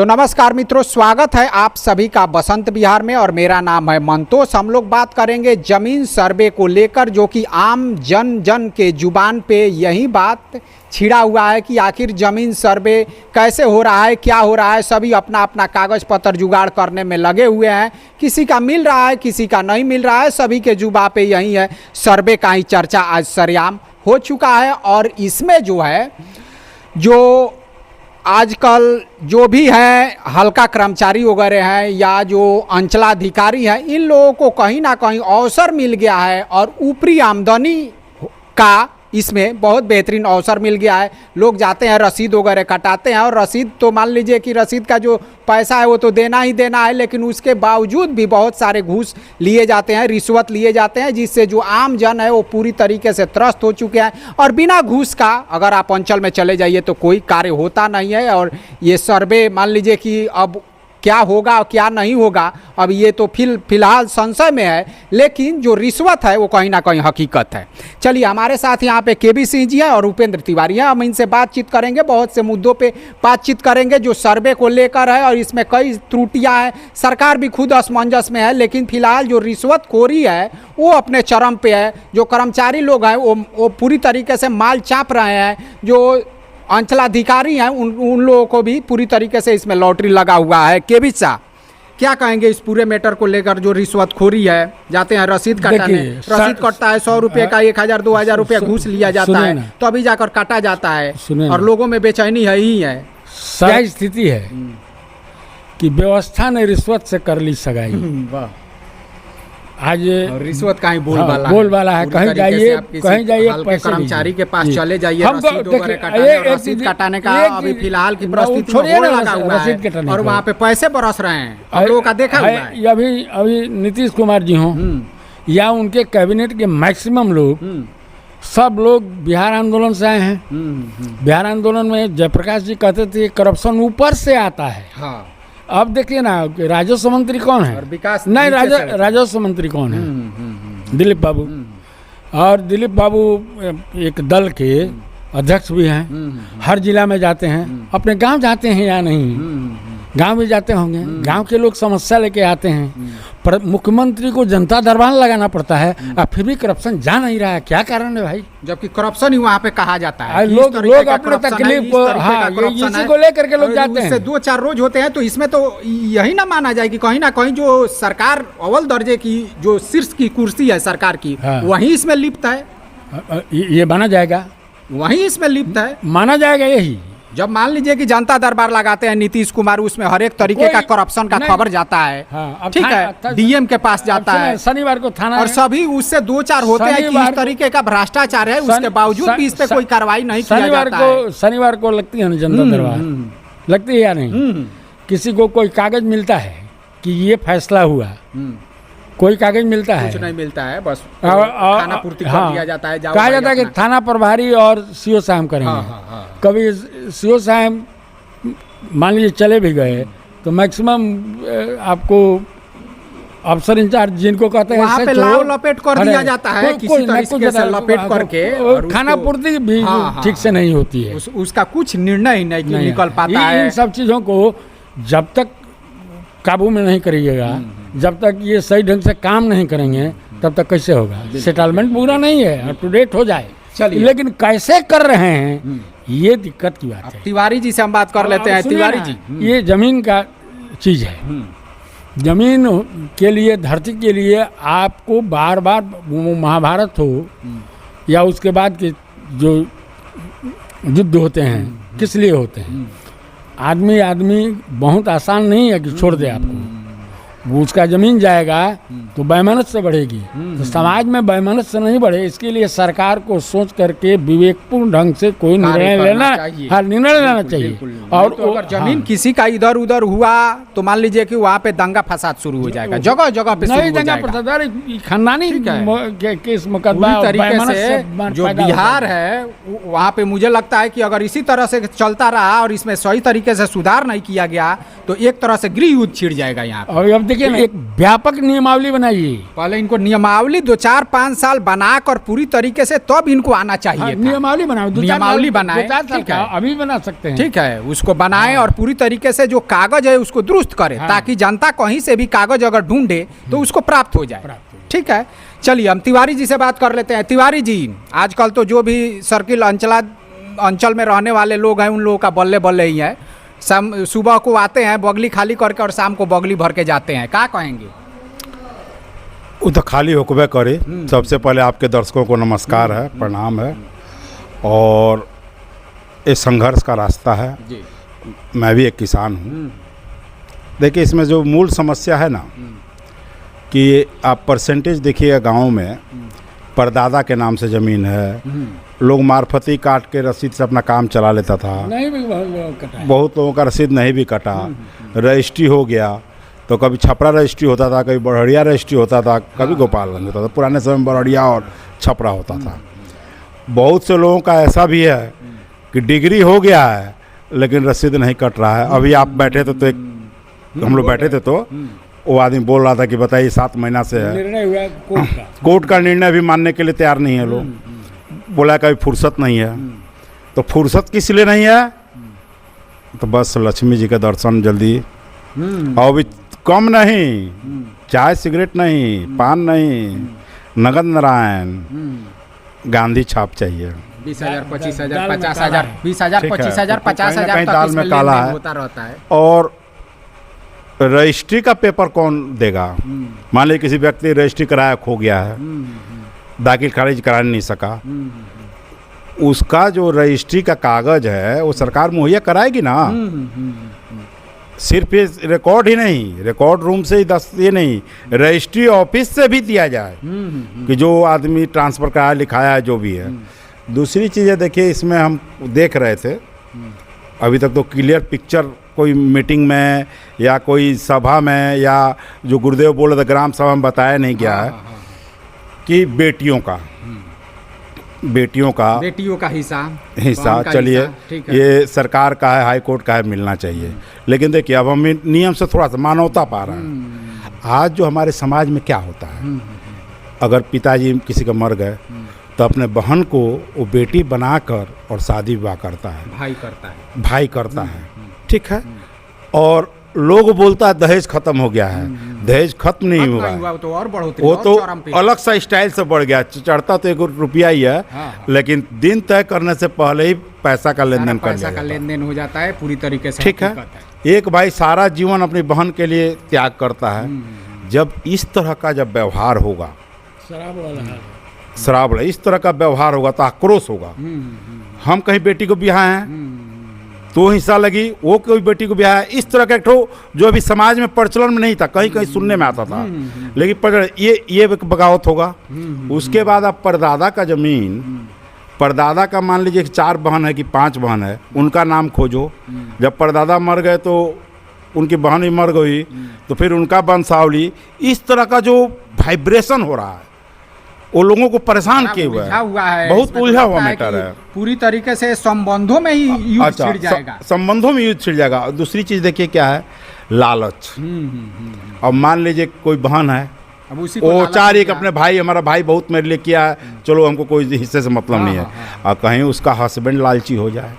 तो नमस्कार मित्रों, स्वागत है आप सभी का बसंत विहार में और मेरा नाम है मंतोष। हम लोग बात करेंगे जमीन सर्वे को लेकर, जो कि आम जन के जुबान पे यही बात छिड़ा हुआ है कि आखिर जमीन सर्वे कैसे हो रहा है, क्या हो रहा है। सभी अपना अपना कागज़ पत्र जुगाड़ करने में लगे हुए हैं। किसी का मिल रहा है, किसी का नहीं मिल रहा है। सभी के जुबान पे यही है, सर्वे का ही चर्चा आज सरेआम हो चुका है। और इसमें जो है, जो आजकल जो भी हैं हल्का कर्मचारी वगैरह हैं या जो अंचलाधिकारी हैं, इन लोगों को कहीं ना कहीं अवसर मिल गया है और ऊपरी आमदनी का इसमें बहुत बेहतरीन अवसर मिल गया है। लोग जाते हैं, रसीद वगैरह कटाते हैं, और रसीद तो मान लीजिए कि रसीद का जो पैसा है वो तो देना ही देना है, लेकिन उसके बावजूद भी बहुत सारे घूस लिए जाते हैं, रिश्वत लिए जाते हैं, जिससे जो आम जन है वो पूरी तरीके से त्रस्त हो चुके हैं। और बिना घूस का अगर आप अंचल में चले जाइए तो कोई कार्य होता नहीं है। और ये सर्वे मान लीजिए कि अब क्या होगा और क्या नहीं होगा, अब ये तो फिलहाल संशय में है, लेकिन जो रिश्वत है वो कहीं ना कहीं हकीकत है। चलिए, हमारे साथ यहाँ पे केबी सिंह जी हैं और उपेंद्र तिवारी हैं। हम इनसे बातचीत करेंगे, बहुत से मुद्दों पे बातचीत करेंगे जो सर्वे को लेकर है, और इसमें कई त्रुटियां हैं। सरकार भी खुद असमंजस में है, लेकिन फिलहाल जो रिश्वतखोरी है वो अपने चरम पे है। जो कर्मचारी लोग हैं वो पूरी तरीके से माल चाप रहे हैं। जो अंचलाधिकारी हैं उन लोगों को भी पूरी तरीके से इसमें लॉटरी लगा हुआ है। केबी साहब, क्या कहेंगे इस पूरे मैटर को लेकर? जो रिश्वतखोरी है, जाते हैं रसीद कटाने, रसीद कटता है 100 रुपये का, 1000 2000 रुपये घूस लिया जाता है, तो अभी जाकर काटा जाता है और लोगों में बेचैनी है ही है। क्या स्थिति है कि व्यवस्था ने रिश्वत से कर ली सगाई। आज रिश्वत का ही बोलबाला है। कहीं जाइए कर्मचारी के पास चले जाइए, रसीद कटाने का अभी फिलहाल की परिस्थिति लगा हुआ है और वहाँ पे पैसे बरस रहे हैं। आप लोगों का देखा हुआ है। अभी नीतीश कुमार जी हों या उनके कैबिनेट के मैक्सिमम लोग, सब लोग बिहार आंदोलन से आए हैं। बिहार आंदोलन में जयप्रकाश जी कहते थे करप्शन ऊपर से आता है। हाँ। अब देखिए ना, राजस्व मंत्री कौन है? विकास नहीं, राजस्व मंत्री कौन है? दिलीप बाबू। और दिलीप बाबू एक दल के अध्यक्ष भी हैं। हर जिला में जाते हैं। अपने गांव जाते हैं या नहीं? गांव भी जाते होंगे। गांव के लोग समस्या लेके आते हैं, पर मुख्यमंत्री को जनता दरबार लगाना पड़ता है। अब फिर भी करप्शन जा नहीं रहा है। क्या कारण है भाई? जबकि करप्शन ही वहाँ पे कहा जाता है। लोग अपने तकलीफ इसी को लेकर के लोग जाते हैं। 2-4 रोज होते हैं, तो इसमें तो यही ना माना जाए कि कहीं ना कहीं जो सरकार अव्वल दर्जे की जो शीर्ष की कुर्सी है सरकार की, वही इसमें लिप्त है। ये माना जाएगा, वही इसमें लिप्त है, माना जाएगा। यही जब मान लीजिए कि जनता दरबार लगाते हैं नीतीश कुमार, उसमें हर एक तरीके का करप्शन का खबर जाता है। हाँ, ठीक है, डीएम के पास जाता है, शनिवार को थाना, और सभी उससे 2-4 होते हैं कि इस तरीके का भ्रष्टाचार है, उसके बावजूद भी इस पे कोई कार्रवाई नहीं किया जाता है। शनिवार को लगती है ना जनता दरबार, लगती है या नहीं? किसी को कोई कागज मिलता है कि ये फैसला हुआ? कोई कागज मिलता है? कुछ नहीं मिलता है, बस खाना पूर्ति कर दिया जाता है। कहा जाता है कि थाना प्रभारी और सीओ साहब करेंगे। कभी सीओ साहब मान लीजिए चले भी गए तो मैक्सिमम आपको अफसर इंचार्ज जिनको कहते हैं वहाँ पे लाव लपेट कर दिया जाता है, किसी तरीके से लपेट करके, और खाना पूर्ति भी ठीक से नहीं होती है। उसका कुछ निर्णय ही नहीं निकल पाता है। इन सब चीज़ों को जब तक काबू में नहीं करिएगा, जब तक ये सही ढंग से काम नहीं करेंगे, तब तक कैसे होगा? सेटलमेंट पूरा नहीं है, अप टू डेट हो जाए, लेकिन कैसे कर रहे हैं, ये दिक्कत की बात है। तिवारी जी से हम बात कर लेते हैं। तिवारी जी, ये जमीन का चीज़ है। जमीन के लिए, धरती के लिए आपको बार बार महाभारत हो या उसके बाद के जो युद्ध होते हैं, किस लिए होते हैं? आदमी बहुत आसान नहीं है कि छोड़ दे आपको। वो उसका जमीन जाएगा तो बेमनत से बढ़ेगी, तो समाज में बेमनत से नहीं बढ़े, इसके लिए सरकार को सोच करके विवेकपूर्ण ढंग से कोई निर्णय लेना चाहिए। और तो अगर जमीन किसी का इधर उधर हुआ तो मान लीजिए कि वहाँ पे दंगा फसाद शुरू हो जाएगा, जगह जगह पे नहीं दंगा फसाद, खानदानी केस मुकदमा तरीके से जो बिहार है वहाँ पे मुझे लगता है कि अगर इसी तरह से चलता रहा और इसमें सही तरीके से सुधार नहीं किया गया तो एक तरह से गृह युद्ध छिड़ जाएगा यहाँ। देखिए एक व्यापक नियमावली बनाइए। पहले इनको नियमावली 2-4-5 साल बनाकर पूरी तरीके से तब इनको आना चाहिए था। नियमावली बनाओ, नियमावली बनाए, 2-4 साल ठीक का है। अभी बना सकते हैं। ठीक है, उसको बनाएं और पूरी तरीके से जो कागज है उसको दुरुस्त करें, ताकि जनता कहीं से भी कागज अगर ढूंढे तो उसको प्राप्त हो जाए। ठीक है, चलिए हम तिवारी जी से बात कर लेते हैं। तिवारी जी, आजकल तो जो भी सर्किल अंचल में रहने वाले लोग हैं उन लोगों का बल्ले बल्ले ही है। सुबह को आते हैं बगली खाली करके और शाम को बगली भर के जाते हैं, क्या कहेंगे? वो तो खाली होकबे करे। सबसे पहले आपके दर्शकों को नमस्कार है, प्रणाम है। और ये संघर्ष का रास्ता है जी। मैं भी एक किसान हूँ। देखिए इसमें जो मूल समस्या है ना कि आप परसेंटेज देखिएगा, गांव में परदादा के नाम से ज़मीन है, लोग मार्फती काट के रसीद से अपना काम चला लेता था। नहीं भी कटा है। बहुत लोगों का रसीद नहीं भी कटा, रजिस्ट्री हो गया तो कभी छपरा रजिस्ट्री होता था, कभी बड़हरिया रजिस्ट्री होता था, कभी गोपालगंज होता था। पुराने समय में बड़हरिया और छपरा होता था। बहुत से लोगों का ऐसा भी है कि डिग्री हो गया है लेकिन रसीद नहीं कट रहा है। अभी आप बैठे थे तो एक हम लोग बैठे थे तो वो आदमी बोल रहा था कि बताइए 7 महीना से है, निर्णय हुआ कोर्ट का। कोर्ट का निर्णय भी मानने के लिए तैयार नहीं है लोग। बोला कभी फुर्सत नहीं है। तो फुर्सत किस लिए नहीं है? तो बस लक्ष्मी जी का दर्शन जल्दी, और भी कम नहीं, चाय सिगरेट नहीं, पान नहीं, नगद नारायण, गांधी छाप चाहिए। 20,000, 25,000, 50,000, 20,000, 25,000, 50,000 कहीं तक दाल इसमें में काला लेनदेन है। होता रहता है। और रजिस्ट्री का पेपर कौन देगा? मान लीजिए किसी व्यक्ति ने रजिस्ट्री कराया, खो गया है, दाखिल खारिज करा नहीं सका, उसका जो रजिस्ट्री का कागज है वो सरकार मुहैया कराएगी ना। सिर्फ ये रिकॉर्ड ही नहीं, रिकॉर्ड रूम से ही ये नहीं, रजिस्ट्री ऑफिस से भी दिया जाए कि जो आदमी ट्रांसफ़र कराया लिखाया है जो भी है। दूसरी चीज़ें देखिए इसमें हम देख रहे थे, अभी तक तो क्लियर पिक्चर कोई मीटिंग में या कोई सभा में या जो गुरुदेव बोले थे ग्राम सभा में बताया नहीं गया है कि बेटियों का हिस्सा चलिए ये सरकार का है, हाई कोर्ट का है, मिलना चाहिए। लेकिन देखिए अब हम नियम से थोड़ा सा मानवता पा रहे हैं। आज जो हमारे समाज में क्या होता है, अगर पिताजी किसी का मर गए तो अपने बहन को वो बेटी बनाकर और शादी विवाह करता है, भाई करता है। ठीक है, और लोग बोलता है दहेज खत्म हो गया है, दहेज खत्म नहीं हुआ है, वो तो अलग सा स्टाइल से बढ़ गया। चढ़ता तो 1 रुपया ही है, लेकिन दिन तय करने से पहले ही पैसा का लेन देन हो जाता है पूरी तरीके से। ठीक है, एक भाई सारा जीवन अपनी बहन के लिए त्याग करता है। जब इस तरह का जब व्यवहार होगा, शराब वाला इस तरह का व्यवहार होगा तो आक्रोश होगा। हम कहीं बेटी को ब्याह हैं तो हिस्सा लगी, वो कोई बेटी को ब्याह है, इस तरह का एक ठो जो अभी समाज में प्रचलन में नहीं था, कहीं कहीं सुनने में आता था, लेकिन ये बगावत होगा। उसके बाद आप परदादा का जमीन, परदादा का मान लीजिए 4 बहन है कि 5 बहन है, उनका नाम खोजो। जब परदादा मर गए तो उनकी बहन भी मर गई तो फिर उनका वंशावली, इस तरह का जो वाइब्रेशन हो रहा है वो लोगों को परेशान किए हुआ है, बहुत उलझा हुआ मैटर है। पूरी तरीके से संबंधों में ही युद्ध छिड़ जाएगा। संबंधों में युद्ध छिड़ जाएगा। दूसरी चीज़ देखिए क्या है, लालच। अब मान लीजिए कोई बहन है, वो चार एक अपने भाई, हमारा भाई बहुत मेरे लिए किया है, चलो हमको कोई हिस्से से मतलब नहीं है। और कहीं उसका हस्बैंड लालची हो जाए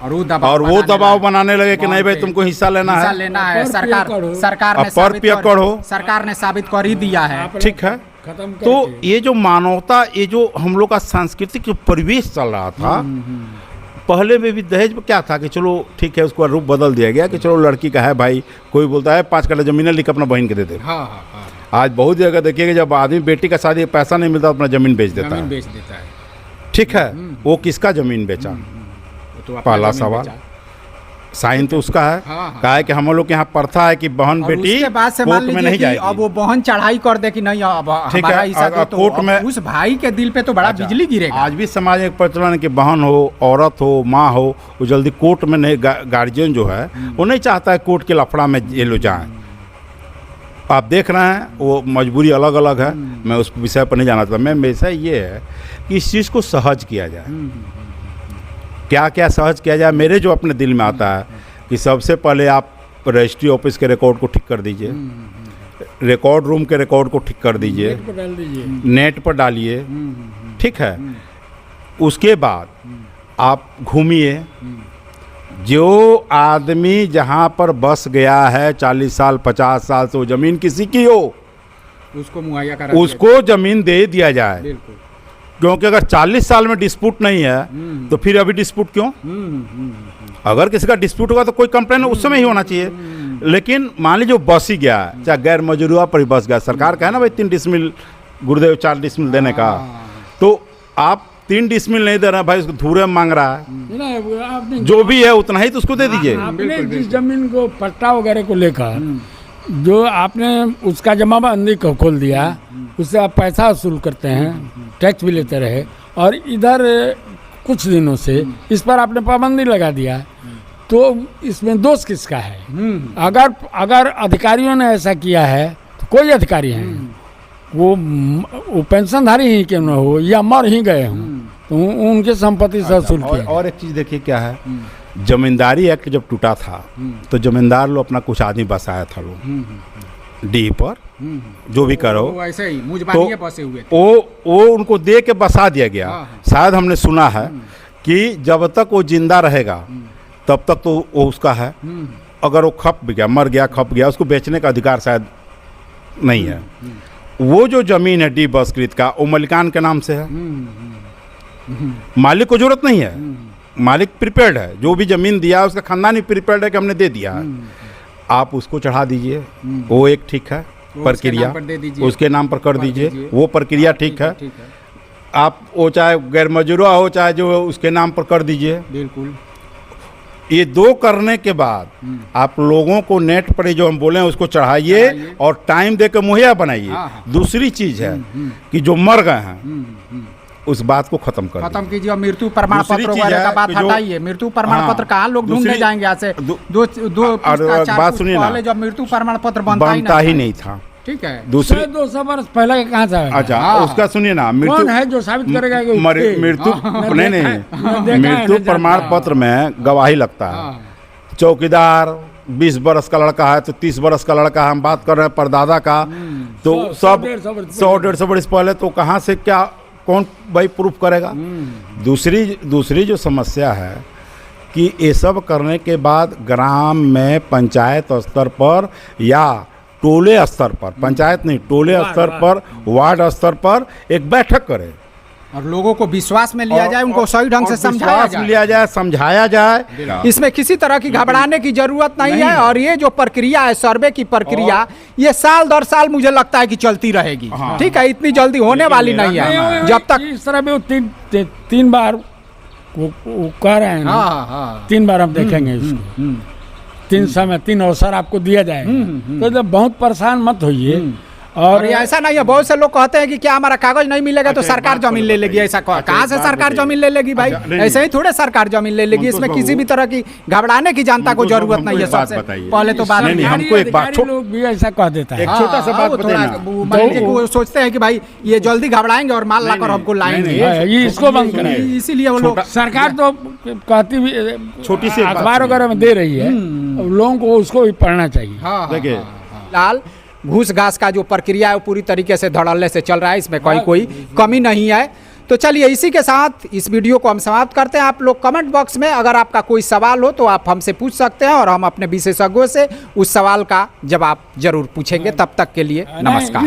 और वो दबाव बनाने लगे कि नहीं भाई तुमको हिस्सा लेना है। सरकार ने साबित कर ही दिया है। ठीक है, तो ये जो मानवता, ये जो हम लोग का सांस्कृतिक जो परिवेश चल रहा था, पहले में भी दहेज में क्या था कि चलो ठीक है, उसको रूप बदल दिया गया कि चलो लड़की का है भाई, कोई बोलता है 5 कट्ठा जमीन लिख अपना बहन के दे दे। आज बहुत जगह देखिएगा जब आदमी बेटी का शादी पैसा नहीं मिलता अपना जमीन बेच देता है। ठीक है, वो किसका जमीन बेचा? पहला सवाल, साइन तो उसका है। कहा है कि हम लोग यहाँ प्रथा है कि बहन बेटी कोर्ट में नहीं जाएगी। अब वो बहन चढ़ाई कर दे कि नहीं अब हमारा हिस्सा दो, तो कोर्ट में उस भाई के दिल पे तो बड़ा बिजली गिरेगा। आज भी समाज में प्रचलन कि बहन हो, औरत हो, माँ हो, वो जल्दी कोर्ट में नहीं, गार्जियन जो है वो नहीं चाहता है कोर्ट के लफड़ा में ये लोग जाएं। आप देख रहे हैं वो मजबूरी अलग अलग है, मैं उस विषय पर नहीं जाना चाहता। मैं वैसा ये है कि इस चीज़ को सहज किया जाए। क्या क्या सहज किया जाए, मेरे जो अपने दिल में आता है कि सबसे पहले आप रजिस्ट्री ऑफिस के रिकॉर्ड को ठीक कर दीजिए। रिकॉर्ड रूम के रिकॉर्ड को ठीक कर दीजिए, नेट पर डाल दीजिए। नेट पर डालिए, ठीक है। उसके बाद आप घूमिए, जो आदमी जहाँ पर बस गया है 40 साल 50 साल से वो ज़मीन किसी की हो, उसको मुहैया करा उसको ज़मीन दे दिया जाए। बिल्कुल। क्योंकि अगर 40 साल में डिस्प्यूट नहीं है तो फिर अभी डिस्प्यूट क्यों? अगर किसी का डिस्प्यूट होगा तो कोई कंप्लेन उस समय ही होना चाहिए। लेकिन मान लीजिए बस ही गया है, चाहे गैर मजरूआ पर ही बस गया, सरकार का है ना भाई 3 डिसमिल गुरुदेव 4 डिसमिल देने का, तो आप 3 डिसमिल नहीं दे रहे हैं भाई, उसको धूरे मांग रहा है, नहीं, आपने जो भी है उतना ही तो उसको दे दीजिए। आपने जिस जमीन को पट्टा वगैरह को लेकर जो आपने उसका जमाबंदी को खोल दिया, उससे आप पैसा वसूल करते हैं, टैक्स भी लेते रहे, और इधर कुछ दिनों से इस पर आपने पाबंदी लगा दिया, तो इसमें दोष किसका है? अगर अधिकारियों ने ऐसा किया है तो कोई अधिकारी हैं, वो पेंशनधारी ही क्यों न हो या मर ही गए हों, तो उनके संपत्ति से वसूल किया। और एक चीज़ देखिए क्या है, जमींदारी एक्ट जब टूटा था तो जमींदार लोग अपना कुछ आदमी बसाया था लोग डी पर, जो भी करो वो ऐसे ही मुझबानी तो बसे हुए थे। वो उनको दे के बसा दिया गया। शायद हमने सुना है कि जब तक वो जिंदा रहेगा तब तक तो वो उसका है, अगर वो खप गया, मर गया, खप गया, उसको बेचने का अधिकार शायद नहीं है। वो जो जमीन है डी बसकृत का, वो मलिकान के नाम से है, मालिक को जरूरत नहीं है, मालिक प्रिपेयर्ड है, जो भी जमीन दिया उसका खानदान ही प्रिपेयर्ड है कि हमने दे दिया है, आप उसको चढ़ा दीजिए, वो एक ठीक है प्रक्रिया, उसके नाम पर कर दीजिए, वो प्रक्रिया ठीक है। आप वो चाहे गैर मजरूआ हो चाहे जो उसके नाम पर कर दीजिए। बिल्कुल। ये 2 करने के बाद आप लोगों को नेट पर जो हम बोले हैं उसको चढ़ाइए और टाइम देकर मुहैया बनाइए। दूसरी चीज है कि जो मर गए हैं उस बात को खत्म कीजिए और मृत्यु प्रमाण पत्र वगैरह का बात हटाइए। मृत्यु प्रमाण पत्र कहाँ लोग ढूंढने जाएंगे यहाँ से? दो बात सुनिए ना, जब मृत्यु प्रमाण पत्र बनता ही नहीं था, ठीक है। दूसरे 200 वर्ष पहले कहाँ से? अच्छा, उसका सुनिए ना, कौन है जो साबित करेगा कि मृत्यु नहीं, मृत्यु प्रमाण पत्र में गवाही लगता है। चौकीदार 20 बरस का लड़का है तो 30 बरस का लड़का है, हम बात कर रहे हैं परदादा का, तो सब 100-150 बरस पहले, तो कहाँ से क्या कौन भाई प्रूफ करेगा? दूसरी जो समस्या है कि ये सब करने के बाद ग्राम में पंचायत स्तर पर या टोले स्तर पर, पंचायत नहीं टोले स्तर पर, वार्ड स्तर पर एक बैठक करें और लोगों को विश्वास में लिया जाए, उनको सही ढंग से समझाया जाए। इसमें किसी तरह की घबराने की जरूरत नहीं है। और ये जो प्रक्रिया है, सर्वे की प्रक्रिया, ये साल दर साल मुझे लगता है कि चलती रहेगी। ठीक है, इतनी जल्दी होने वाली नहीं है। जब तक इस तरह भी तीन बार वो कह रहे हैं ना, 3 बार हम देखेंगे इसको, 3 समय 3 अवसर आपको दिया जाएगा, तो बहुत परेशान मत होइए। और ऐसा नहीं है, बहुत से लोग कहते हैं कि क्या हमारा कागज नहीं मिलेगा तो सरकार जमीन ले लेगी। ऐसा कहाँ से सरकार जमीन ले लेगी भाई? ऐसे ही थोड़े सरकार जमीन ले लेगी। इसमें किसी भी तरह की घबराने की जनता को जरूरत नहीं है। सबसे पहले तो बात हमको एक बात, लोग भी ऐसा कह देता है, एक छोटा सा बात बताइए। वो सोचते हैं कि भाई ये जल्दी घबराएंगे और माल लाकर हमको लाएंगे, इसको बंद करें। इसीलिए वो लोग, सरकार तो कहती भी छोटी सी अखबार वगैरह में दे रही है, लोगों को उसको भी पढ़ना चाहिए। देखिए, लाल घूस घास का जो प्रक्रिया है वो पूरी तरीके से धड़ल्ले से चल रहा है, इसमें कोई कमी नहीं है। तो चलिए, इसी के साथ इस वीडियो को हम समाप्त करते हैं। आप लोग कमेंट बॉक्स में अगर आपका कोई सवाल हो तो आप हमसे पूछ सकते हैं और हम अपने विशेषज्ञों से उस सवाल का जवाब जरूर पूछेंगे। तब तक के लिए नमस्कार।